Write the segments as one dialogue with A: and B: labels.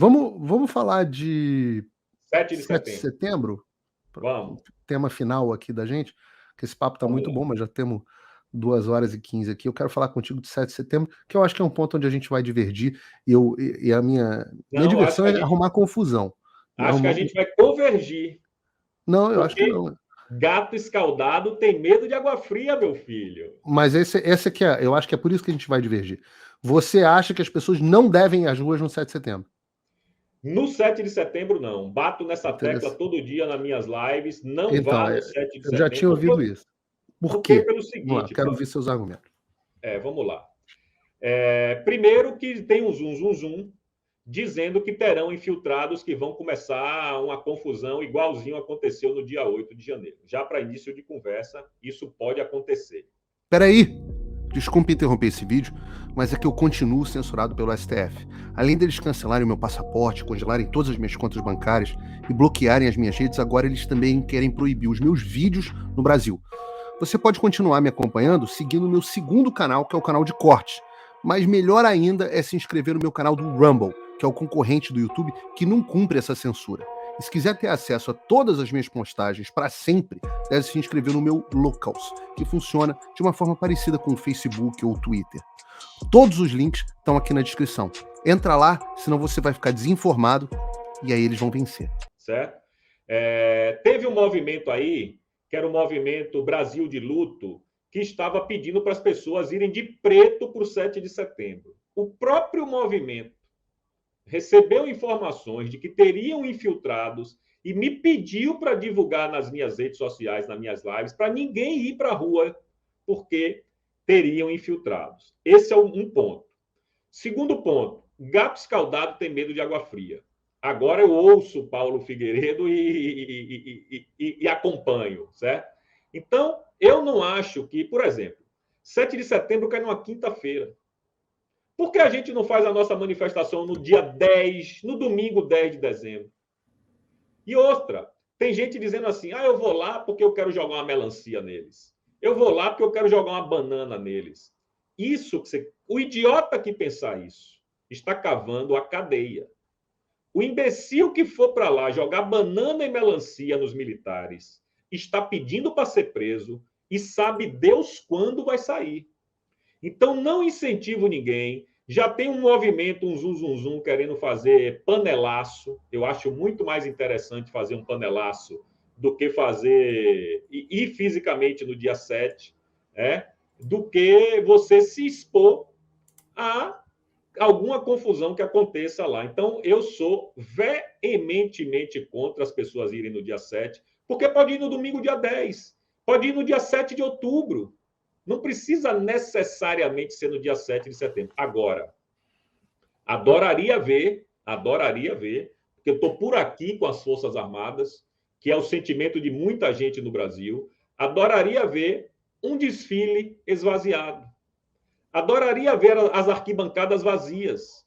A: Vamos falar de
B: 7 de
A: 7 de
B: setembro.
A: setembro?
B: Vamos.
A: Tema final aqui da gente, que esse papo tá
B: Vamos
A: muito
B: lá.
A: bom, mas já temos 2 horas e 15 aqui. Eu quero falar contigo de 7 de setembro, que eu acho que é um ponto onde a gente vai divergir, e a minha
B: Não,
A: diversão é arrumar confusão.
B: acho que a gente vai convergir,
A: Não, eu acho que
B: porque
A: não.
B: gato escaldado tem medo de água fria, meu filho.
A: Mas esse aqui eu acho que é por isso que a gente vai divergir. Você acha que as pessoas não devem ir às ruas no 7 de setembro?
B: No 7 de setembro, não. Bato nessa tecla
A: Interessante.
B: todo dia nas minhas lives. Não
A: Então,
B: vá no 7 de
A: eu já tinha
B: setembro.
A: ouvido isso. Por
B: Porque
A: quê?
B: pelo
A: Vamos lá,
B: seguinte,
A: quero
B: brother.
A: ouvir seus argumentos.
B: Vamos lá. Primeiro que tem um zum, dizendo que terão infiltrados que vão começar uma confusão igualzinho aconteceu no dia 8 de janeiro. Já para início de conversa, isso pode acontecer.
A: Peraí, desculpe interromper esse vídeo, mas é que eu continuo censurado pelo STF. Além deles cancelarem o meu passaporte, congelarem todas as minhas contas bancárias e bloquearem as minhas redes, agora eles também querem proibir os meus vídeos no Brasil. Você pode continuar me acompanhando seguindo o meu segundo canal, que é o canal de cortes. Mas melhor ainda é se inscrever no meu canal do Rumble, que é o concorrente do YouTube que não cumpre essa censura. E se quiser ter acesso a todas as minhas postagens para sempre, deve se inscrever no meu Locals, que funciona de uma forma parecida com o Facebook ou o Twitter. Todos os links estão aqui na descrição. Entra lá, senão você vai ficar desinformado e aí eles vão vencer.
B: Certo? Teve um movimento aí, que era o movimento Brasil de Luto, que estava pedindo para as pessoas irem de preto para o 7 de setembro. O próprio movimento recebeu informações de que teriam infiltrados e me pediu para divulgar nas minhas redes sociais, nas minhas lives, para ninguém ir para a rua, porque teriam infiltrados. Esse é um ponto. Segundo ponto, gato escaldado tem medo de água fria. Agora eu ouço Paulo Figueiredo e acompanho, certo? Então, eu não acho que, por exemplo, 7 de setembro cai numa quinta-feira. Por que a gente não faz a nossa manifestação no dia 10, no domingo 10 de dezembro? E outra, tem gente dizendo assim: eu vou lá porque eu quero jogar uma melancia neles. Eu vou lá porque eu quero jogar uma banana neles. O idiota que pensar isso está cavando a cadeia. O imbecil que for para lá jogar banana e melancia nos militares está pedindo para ser preso e sabe Deus quando vai sair. Então, não incentivo ninguém. Já tem um movimento, um zum, querendo fazer panelaço. Eu acho muito mais interessante fazer um panelaço do que fazer ir fisicamente no dia 7, do que você se expor a alguma confusão que aconteça lá. Então, eu sou veementemente contra as pessoas irem no dia 7, porque pode ir no domingo, dia 10, pode ir no dia 7 de outubro. Não precisa necessariamente ser no dia 7 de setembro. Agora, adoraria ver, porque eu estou por aqui com as Forças Armadas, que é o sentimento de muita gente no Brasil, adoraria ver um desfile esvaziado. Adoraria ver as arquibancadas vazias.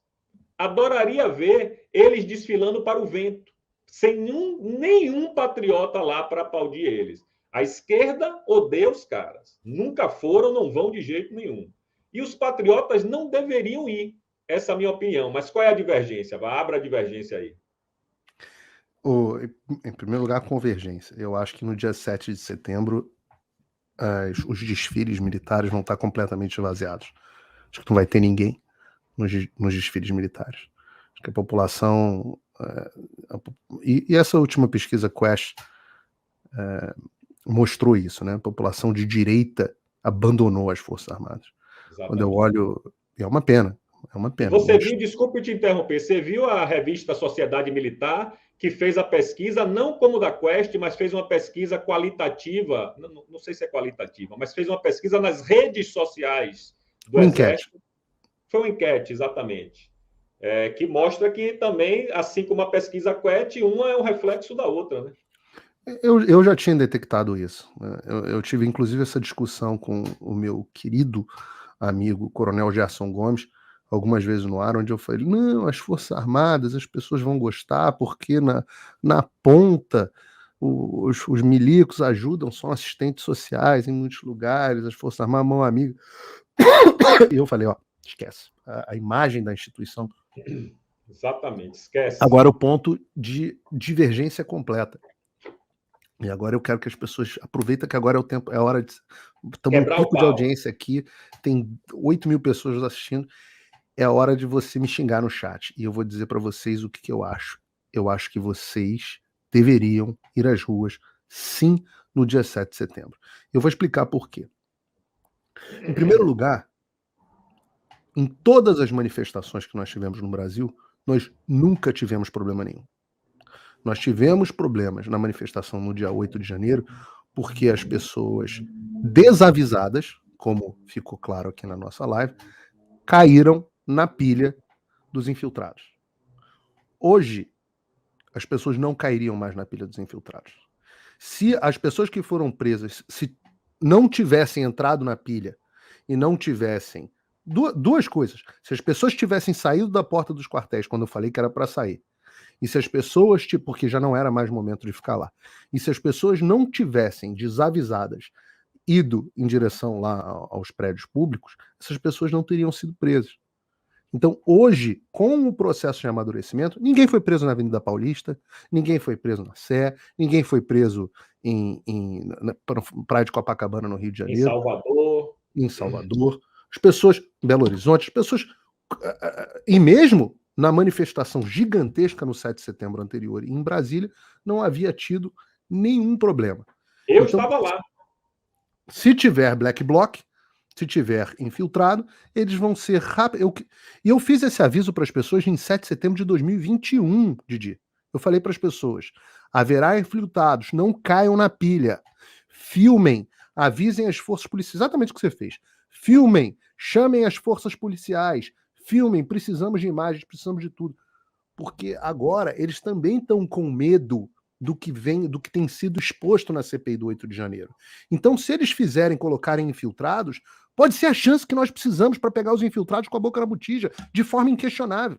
B: Adoraria ver eles desfilando para o vento, sem nenhum patriota lá para aplaudir eles. A esquerda odeia os caras. Nunca foram, não vão de jeito nenhum. E os patriotas não deveriam ir. Essa é a minha opinião. Mas qual é a divergência? Abra a divergência aí.
A: Em primeiro lugar, convergência. Eu acho que no dia 7 de setembro os desfiles militares vão estar completamente esvaziados. Acho que não vai ter ninguém nos desfiles militares. Acho que a população... e essa última pesquisa Quest mostrou isso, né? A população de direita abandonou as Forças Armadas. Exatamente. Quando eu olho... É uma pena. É uma pena.
B: Você viu, desculpe te interromper, você viu a revista Sociedade Militar, que fez a pesquisa, não como da Quest, mas fez uma pesquisa qualitativa, não sei se é qualitativa, mas fez uma pesquisa nas redes sociais do Exército. Foi uma enquete, exatamente. Que mostra que também, assim como a pesquisa Quest, uma é um reflexo da outra, né?
A: Eu já tinha detectado isso. Eu tive, inclusive, essa discussão com o meu querido amigo, Coronel Gerson Gomes, algumas vezes no ar, onde eu falei, não, as Forças Armadas, as pessoas vão gostar, porque na ponta os milicos ajudam, são assistentes sociais em muitos lugares, as Forças Armadas, mão amiga. E eu falei, esquece. A imagem da instituição
B: Exatamente, esquece.
A: Agora o ponto de divergência completa. E agora eu quero que as pessoas aproveitem que agora é o tempo, é a hora de. Estamos no
B: Quebrar o
A: pico de
B: pau.
A: audiência aqui, tem 8 mil pessoas assistindo. É a hora de você me xingar no chat. E eu vou dizer para vocês o que eu acho. Eu acho que vocês deveriam ir às ruas, sim, no dia 7 de setembro. Eu vou explicar por quê. Em primeiro lugar, em todas as manifestações que nós tivemos no Brasil, nós nunca tivemos problema nenhum. Nós tivemos problemas na manifestação no dia 8 de janeiro, porque as pessoas desavisadas, como ficou claro aqui na nossa live, caíram na pilha dos infiltrados. Hoje, as pessoas não cairiam mais na pilha dos infiltrados. Se as pessoas que foram presas, se não tivessem entrado na pilha e não tivessem... Duas coisas. Se as pessoas tivessem saído da porta dos quartéis quando eu falei que era para sair, e se as pessoas, porque já não era mais momento de ficar lá, e se as pessoas não tivessem desavisadas ido em direção lá aos prédios públicos, essas pessoas não teriam sido presas. Então, hoje, com o processo de amadurecimento, ninguém foi preso na Avenida Paulista, ninguém foi preso na Sé, ninguém foi preso na Praia de Copacabana, no Rio de
B: Em
A: Janeiro,
B: Salvador.
A: em Salvador. As pessoas, em Belo Horizonte, as pessoas... E mesmo na manifestação gigantesca no 7 de setembro anterior em Brasília, não havia tido nenhum problema.
B: Eu
A: Então,
B: estava lá.
A: se tiver black bloc, se tiver infiltrado, eles vão ser rápidos. E eu fiz esse aviso para as pessoas em 7 de setembro de 2021, Didi. Eu falei para as pessoas, haverá infiltrados, não caiam na pilha. Filmem, avisem as forças policiais, exatamente o que você fez. Filmem, chamem as forças policiais, filmem, precisamos de imagens, precisamos de tudo. Porque agora eles também estão com medo do que tem sido exposto na CPI do 8 de janeiro. Então, se eles colocarem infiltrados, pode ser a chance que nós precisamos para pegar os infiltrados com a boca na botija, de forma inquestionável.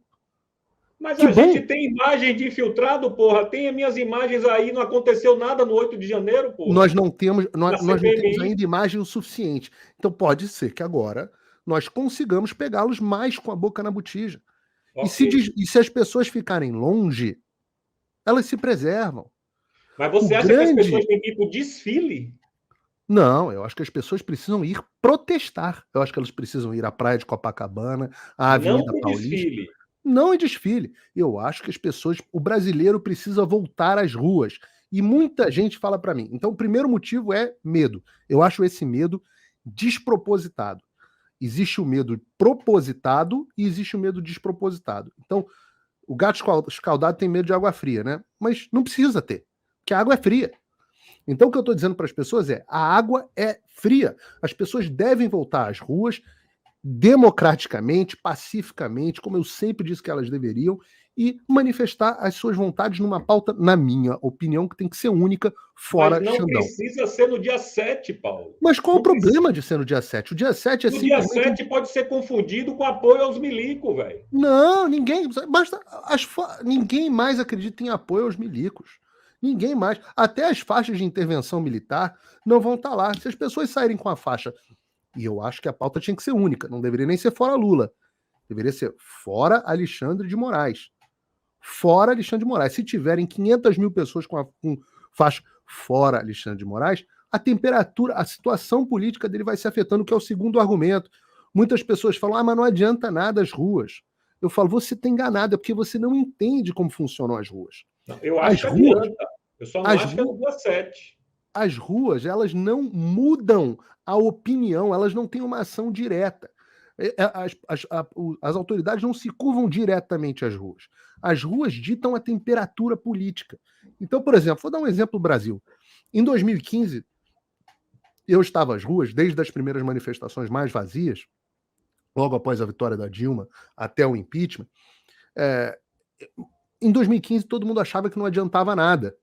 B: Mas
A: Que
B: a
A: bom.
B: gente tem imagem de infiltrado, porra. Tem as minhas imagens aí, não aconteceu nada no 8 de janeiro, porra.
A: Nós não temos ainda imagem o suficiente. Então pode ser que agora nós consigamos pegá-los mais com a boca na botija. Okay. E se as pessoas ficarem longe, elas se preservam.
B: Mas você acha que as pessoas têm que ir para o desfile?
A: Não, eu acho que as pessoas precisam ir protestar. Eu acho que elas precisam ir à Praia de Copacabana, à Avenida Paulista.
B: Desfile.
A: Não em desfile. Eu acho que as pessoas, o brasileiro precisa voltar às ruas. E muita gente fala para mim. Então, o primeiro motivo é medo. Eu acho esse medo despropositado. Existe o medo propositado e existe o medo despropositado. Então, o gato escaldado tem medo de água fria, né? Mas não precisa ter, porque a água é fria. Então, o que eu estou dizendo para as pessoas é: a água é fria. As pessoas devem voltar às ruas democraticamente, pacificamente, como eu sempre disse que elas deveriam, e manifestar as suas vontades numa pauta, na minha opinião, que tem que ser única, fora Xandão.
B: Mas não precisa ser no dia 7, Paulo.
A: Mas qual o problema de ser no dia 7? O dia 7 é simplesmente...
B: No dia 7 pode ser confundido com apoio aos milicos, velho.
A: Não, ninguém... Basta... Ninguém mais acredita em apoio aos milicos. Ninguém mais. Até as faixas de intervenção militar não vão estar lá. Se as pessoas saírem com a faixa... E eu acho que a pauta tinha que ser única. Não deveria nem ser fora Lula. Deveria ser fora Alexandre de Moraes. Fora Alexandre de Moraes. Se tiverem 500 mil pessoas com faixa fora Alexandre de Moraes, a temperatura, a situação política dele vai se afetando, que é o segundo argumento. Muitas pessoas falam, mas não adianta nada as ruas. Eu falo, você está enganado, é porque você não entende como funcionam as ruas.
B: Não, eu acho que adianta. Eu só não acho que é no dia 7.
A: As ruas, elas não mudam a opinião, elas não têm uma ação direta. As autoridades não se curvam diretamente às ruas. As ruas ditam a temperatura política. Então, por exemplo, vou dar um exemplo do Brasil. Em 2015, eu estava às ruas, desde as primeiras manifestações mais vazias, logo após a vitória da Dilma, até o impeachment. Em 2015, todo mundo achava que não adiantava nada.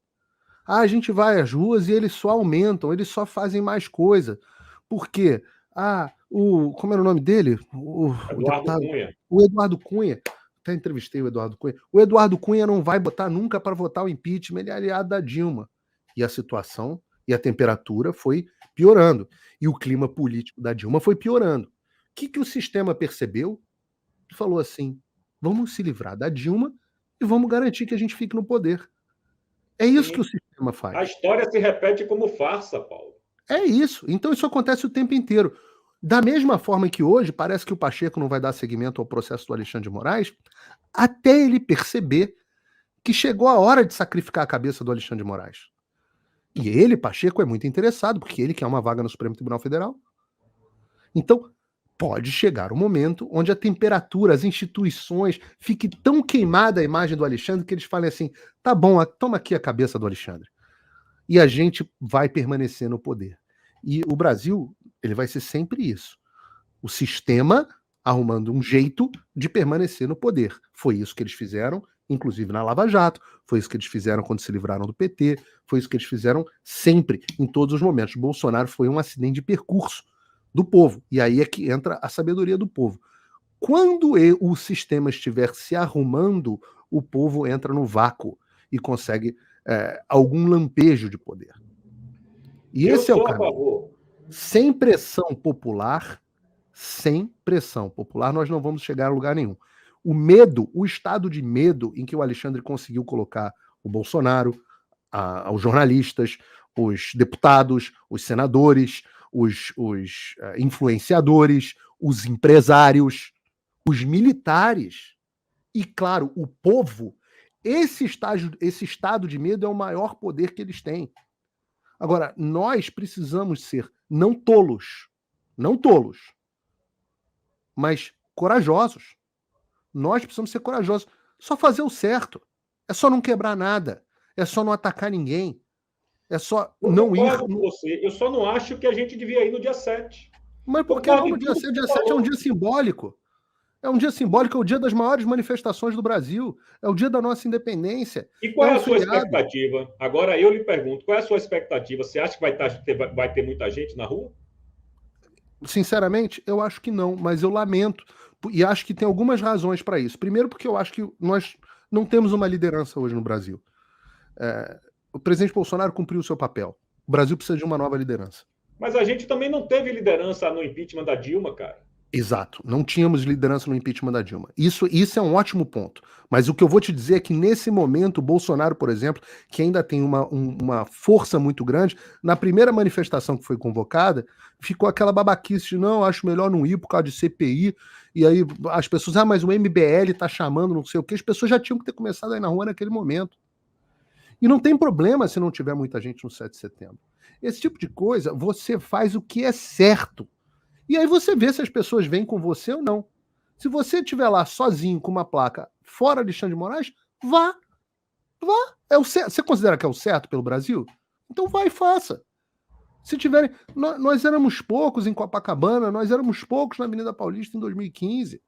A: A gente vai às ruas e eles só aumentam, eles só fazem mais coisa. Por quê? Como era o nome dele? O Eduardo Cunha. Até entrevistei o Eduardo Cunha. O Eduardo Cunha não vai botar nunca para votar o impeachment, ele é aliado da Dilma. E a situação e a temperatura foi piorando. E o clima político da Dilma foi piorando. O que o sistema percebeu? Falou assim, Vamos se livrar da Dilma e vamos garantir que a gente fique no poder. É isso
B: Sim.
A: que o sistema
B: A
A: faz.
B: história se repete como farsa, Paulo.
A: É isso. Então isso acontece o tempo inteiro. Da mesma forma que hoje parece que o Pacheco não vai dar seguimento ao processo do Alexandre de Moraes, até ele perceber que chegou a hora de sacrificar a cabeça do Alexandre de Moraes. E ele, Pacheco, é muito interessado, porque ele quer uma vaga no Supremo Tribunal Federal. Então, pode chegar um momento onde a temperatura, as instituições, fique tão queimada a imagem do Alexandre que eles falem assim: tá bom, toma aqui a cabeça do Alexandre. E a gente vai permanecer no poder. E o Brasil, ele vai ser sempre isso. O sistema arrumando um jeito de permanecer no poder. Foi isso que eles fizeram, inclusive na Lava Jato, foi isso que eles fizeram quando se livraram do PT, foi isso que eles fizeram sempre, em todos os momentos. Bolsonaro foi um acidente de percurso do povo. E aí é que entra a sabedoria do povo. Quando o sistema estiver se arrumando, o povo entra no vácuo e consegue algum lampejo de poder. E
B: Eu
A: esse é o
B: sou a
A: caminho.
B: favor.
A: Sem pressão popular, nós não vamos chegar a lugar nenhum. O medo, o estado de medo em que o Alexandre conseguiu colocar o Bolsonaro, os jornalistas, os deputados, os senadores, os influenciadores, os empresários, os militares e, claro, o povo, esse estado de medo é o maior poder que eles têm. Agora, nós precisamos ser não tolos, mas corajosos. Nós precisamos ser corajosos. Só fazer o certo. É só não quebrar nada. É só não atacar ninguém. É só não ir.
B: Com você. Eu só não acho que a gente devia ir no dia 7.
A: Mas por que não no dia 7? O dia 7 é um dia simbólico. É um dia simbólico, é o dia das maiores manifestações do Brasil. É o dia da nossa independência.
B: E qual é a sua expectativa? Agora eu lhe pergunto, qual é a sua expectativa? Você acha que vai ter muita gente na rua?
A: Sinceramente, eu acho que não, mas eu lamento. E acho que tem algumas razões para isso. Primeiro, porque eu acho que nós não temos uma liderança hoje no Brasil. O presidente Bolsonaro cumpriu o seu papel. O Brasil precisa de uma nova liderança.
B: Mas a gente também não teve liderança no impeachment da Dilma, cara.
A: Exato. Não tínhamos liderança no impeachment da Dilma. Isso é um ótimo ponto. Mas o que eu vou te dizer é que, nesse momento, o Bolsonaro, por exemplo, que ainda tem uma força muito grande, na primeira manifestação que foi convocada, ficou aquela babaquice de não, acho melhor não ir por causa de CPI. E aí as pessoas, mas o MBL tá chamando, não sei o quê. As pessoas já tinham que ter começado a ir na rua naquele momento. E não tem problema se não tiver muita gente no 7 de setembro. Esse tipo de coisa, você faz o que é certo. E aí você vê se as pessoas vêm com você ou não. Se você estiver lá sozinho com uma placa fora Alexandre de Moraes, vá. É o certo. Você considera que é o certo pelo Brasil? Então vai e faça. Se tiverem. Nós éramos poucos em Copacabana, nós éramos poucos na Avenida Paulista em 2015.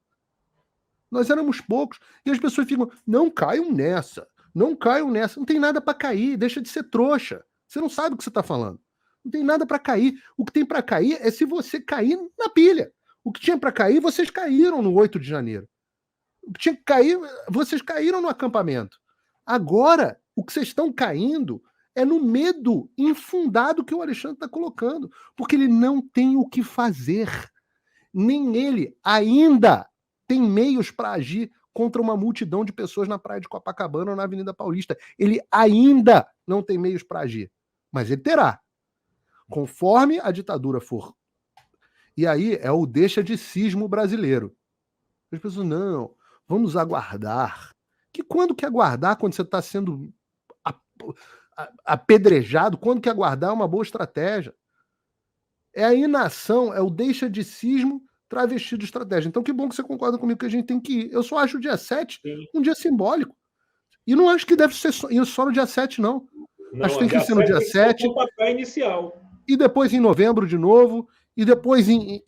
A: Nós éramos poucos. E as pessoas ficam, não caiam nessa. Não caiam nessa. Não tem nada para cair, deixa de ser trouxa. Você não sabe o que você está falando. Não tem nada para cair. O que tem para cair é se você cair na pilha. O que tinha para cair, vocês caíram no 8 de janeiro. O que tinha que cair, vocês caíram no acampamento. Agora, o que vocês estão caindo é no medo infundado que o Alexandre está colocando. Porque ele não tem o que fazer. Nem ele ainda tem meios para agir contra uma multidão de pessoas na praia de Copacabana ou na Avenida Paulista. Ele ainda não tem meios para agir. Mas ele terá. Conforme a ditadura for. E aí é o deixa de cismo brasileiro. As pessoas, não, vamos aguardar. Quando que aguardar quando você está sendo apedrejado? Quando que aguardar é uma boa estratégia? É a inação, é o deixa de cismo travestido de estratégia. Então que bom que você concorda comigo que a gente tem que ir. Eu só acho o dia 7 um dia simbólico. E não acho que deve ser só no dia 7, não. Acho que tem que ser no dia 7.
B: O papel inicial.
A: E depois em novembro de novo, e depois em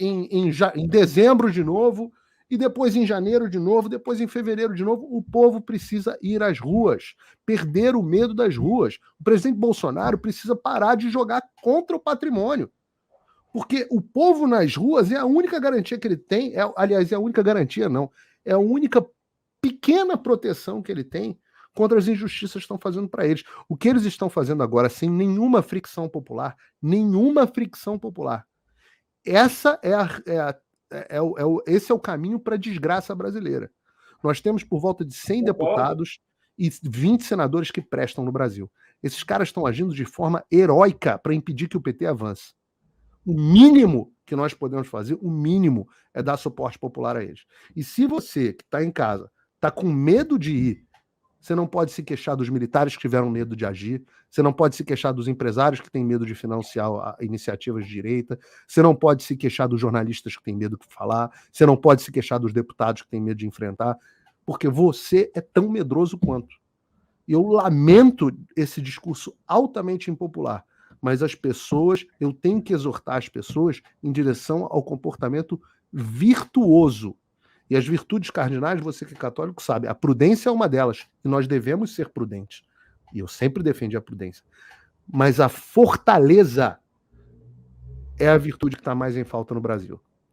A: dezembro de novo, e depois em janeiro de novo, depois em fevereiro de novo. O povo precisa ir às ruas, perder o medo das ruas. O presidente Bolsonaro precisa parar de jogar contra o patrimônio. Porque o povo nas ruas é a única garantia que ele tem, aliás, é a única garantia não, é a única pequena proteção que ele tem contra as injustiças que estão fazendo para eles. O que eles estão fazendo agora, sem nenhuma fricção popular, esse é o caminho para a desgraça brasileira. Nós temos por volta de 100 deputados e 20 senadores que prestam no Brasil. Esses caras estão agindo de forma heróica para impedir que o PT avance. O mínimo que nós podemos fazer, o mínimo, é dar suporte popular a eles. E se você, que está em casa, está com medo de ir, você não pode se queixar dos militares que tiveram medo de agir, você não pode se queixar dos empresários que têm medo de financiar iniciativas de direita, você não pode se queixar dos jornalistas que têm medo de falar, você não pode se queixar dos deputados que têm medo de enfrentar, porque você é tão medroso quanto. E eu lamento esse discurso altamente impopular, mas as pessoas, eu tenho que exortar as pessoas em direção ao comportamento virtuoso. E as virtudes cardinais, você que é católico sabe, a prudência é uma delas, e nós devemos ser prudentes. E eu sempre defendi a prudência. Mas a fortaleza é a virtude que está mais em falta no Brasil.